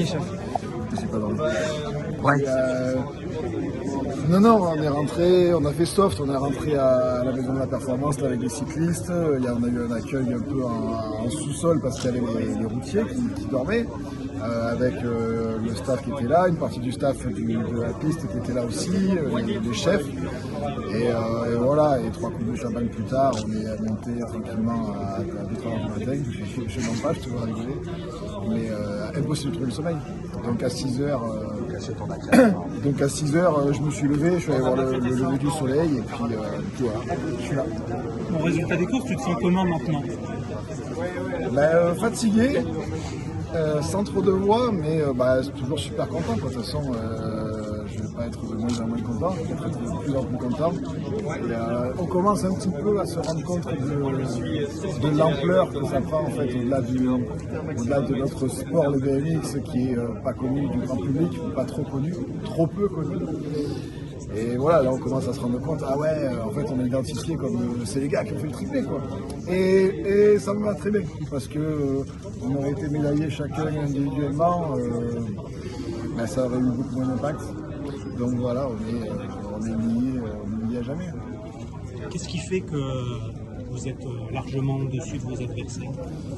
C'est pas drôle. Ouais. Non, on est rentré, on a fait soft, on est rentré à la maison de la performance là, avec les cyclistes. On a eu un accueil un peu en sous-sol parce qu'il y avait les routiers qui dormaient, avec le staff qui était là, une partie du staff de la piste qui était là aussi, les chefs. Et voilà, et 3 coups de champagne plus tard, on est monté tranquillement à 2h du matin. Je ne mens pas, je te vois rigoler. Mais impossible de trouver le sommeil. Donc à 6h, je me suis levé, je suis allé voir le lever du soleil et puis voilà, je suis là. Bon, résultat des courses, tu te sens comment maintenant? Fatigué, sans trop de voix, mais c'est toujours super content. De toute façon, je ne vais pas être de moins en moins content, je vais être de plus en plus content. Et, on commence un petit peu à se rendre compte de l'ampleur que ça prend en fait, au-delà de notre sport, le BMX, qui est pas connu du grand public, pas trop connu, trop peu connu. Et voilà, là on commence à se rendre compte, ah ouais, en fait on est identifié comme c'est les gars qui ont fait le triplé quoi. Et ça me va très bien, parce que on aurait été médaillés chacun individuellement, ça aurait eu beaucoup moins d'impact. Donc voilà, on est liés à jamais. Qu'est-ce qui fait que vous êtes largement au-dessus de vos adversaires?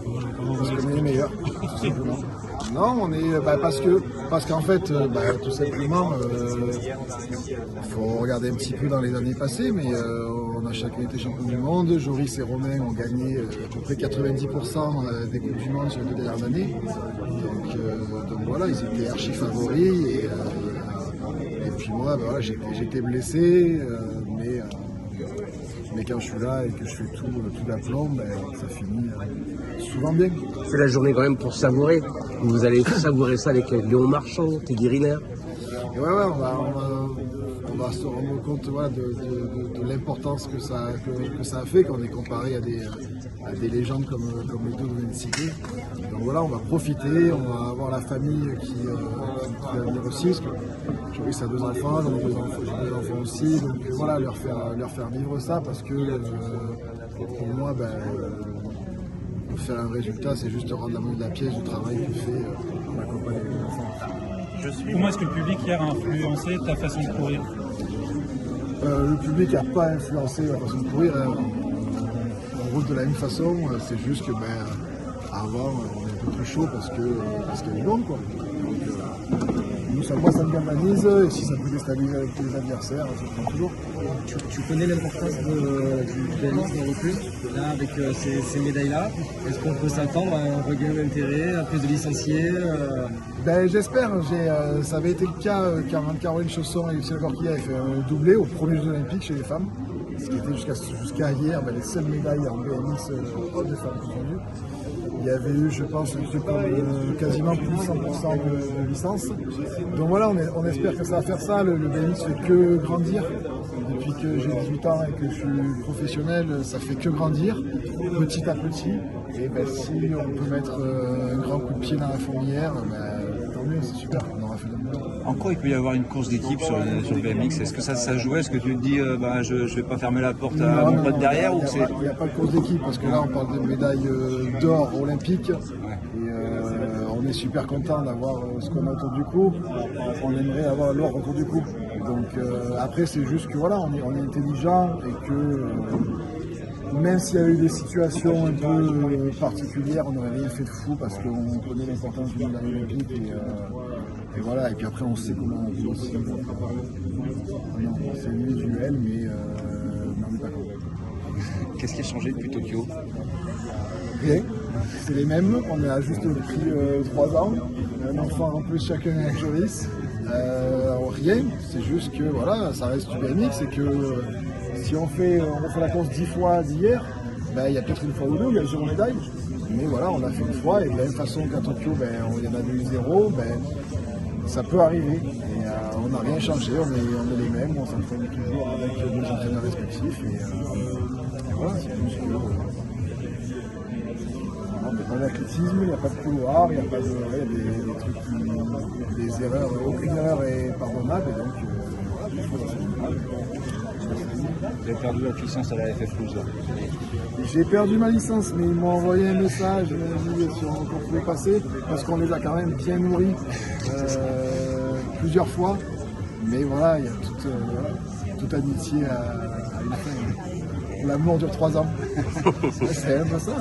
Parce qu'on est les meilleurs, tout simplement. Non, on est parce qu'en fait, tout simplement, il faut regarder un petit peu dans les années passées, mais on a chacun été champion du monde. Joris et Romain ont gagné à peu près 90% des coupes du monde sur les 2 dernières années. Donc voilà, ils étaient archi favoris. Et puis moi, j'étais blessé, mais quand je suis là et que je fais tout d'aplomb, ça finit souvent bien. C'est la journée quand même pour savourer. Vous allez savourer ça avec Léon Marchand, Tegui Riner. Et ouais, on va se rendre compte de l'importance que ça a fait quand on est comparé à des légendes comme les deux que vous venez de citer. Donc voilà, on va profiter, on va avoir la famille qui va venir aussi. Joris a 2 enfants, donc j'ai 2 enfants aussi. Donc voilà, leur faire vivre ça parce que pour moi, faire un résultat, c'est juste rendre la monnaie de la pièce du travail que fait l'accompagner les enfants. Comment est-ce que le public hier a influencé ta façon de courir? Le public n'a pas influencé la façon de courir. On roule de la même façon, c'est juste que avant on est un peu plus chaud parce qu'il y a du monde quoi. Donc, moi ça me galvanise et si ça peut déstabiliser avec les adversaires, ça prend toujours. Tu connais l'importance du BMX dans le recul, là avec ces médailles-là. Est-ce qu'on peut s'attendre à un regain d'intérêt, à plus de licenciés J'espère. Ça avait été le cas quand Caroline Chausson et Lucien Gorky avaient fait un doublé aux premiers Jeux Olympiques chez les femmes, ce qui était jusqu'à hier les seules médailles en BMX hommes et femmes confondues. Il y avait eu, je pense, quasiment plus de 100% de licence. Donc voilà, on espère que ça va faire ça. Le BMX fait que grandir. Depuis que j'ai 18 ans et que je suis professionnel, ça fait que grandir, petit à petit. Et si on peut mettre un grand coup de pied dans la fourmilière, tant mieux, c'est super, on aura fait de mieux. En quoi il peut y avoir une course d'équipe sur le BMX? Est-ce que ça jouait? Est-ce que tu te dis je ne vais pas fermer la porte à mon pote derrière? Il n'y a pas de course d'équipe parce que là on parle de médailles d'or olympiques. Ouais. Et on est super content d'avoir ce qu'on a autour du cou. On aimerait avoir l'or autour du cou. Donc après c'est juste que voilà, on est intelligent et que même s'il y a eu des situations un peu particulières, on n'aurait rien fait de fou parce qu'on connaît l'importance du médaille olympique et voilà, et puis après on sait comment on vit aussi. C'est mieux du L, mais on n'est pas content. Qu'est-ce qui a changé depuis Tokyo? Rien, c'est les mêmes, on a juste pris 3 ans, un enfant en plus chacun avec Joris. Rien, c'est juste que voilà, ça reste du BMX et que si on refait la course 10 fois d'hier, il y a peut-être une fois ou deux, il y a 0 médaille. Mais voilà, on l'a fait une fois et de la même façon qu'à Tokyo, il y en avait eu 0, ça peut arriver. Et on n'a rien changé, on est les mêmes, on s'entraîne toujours avec nos entraîneurs respectifs. Et voilà, c'est juste que. pas d'athlétisme, il n'y a pas de couloir, il y a pas de, ouais, des trucs, des erreurs, aucune erreur est pardonnable, et donc il faut Vous avez perdu votre licence à la FF12. J'ai perdu ma licence, mais ils m'ont envoyé un message, ils m'ont dit si on pouvait passer, parce qu'on les a quand même bien nourris plusieurs fois. Mais voilà, il y a toute amitié à une fin. L'amour dure 3 ans. C'est un peu ça.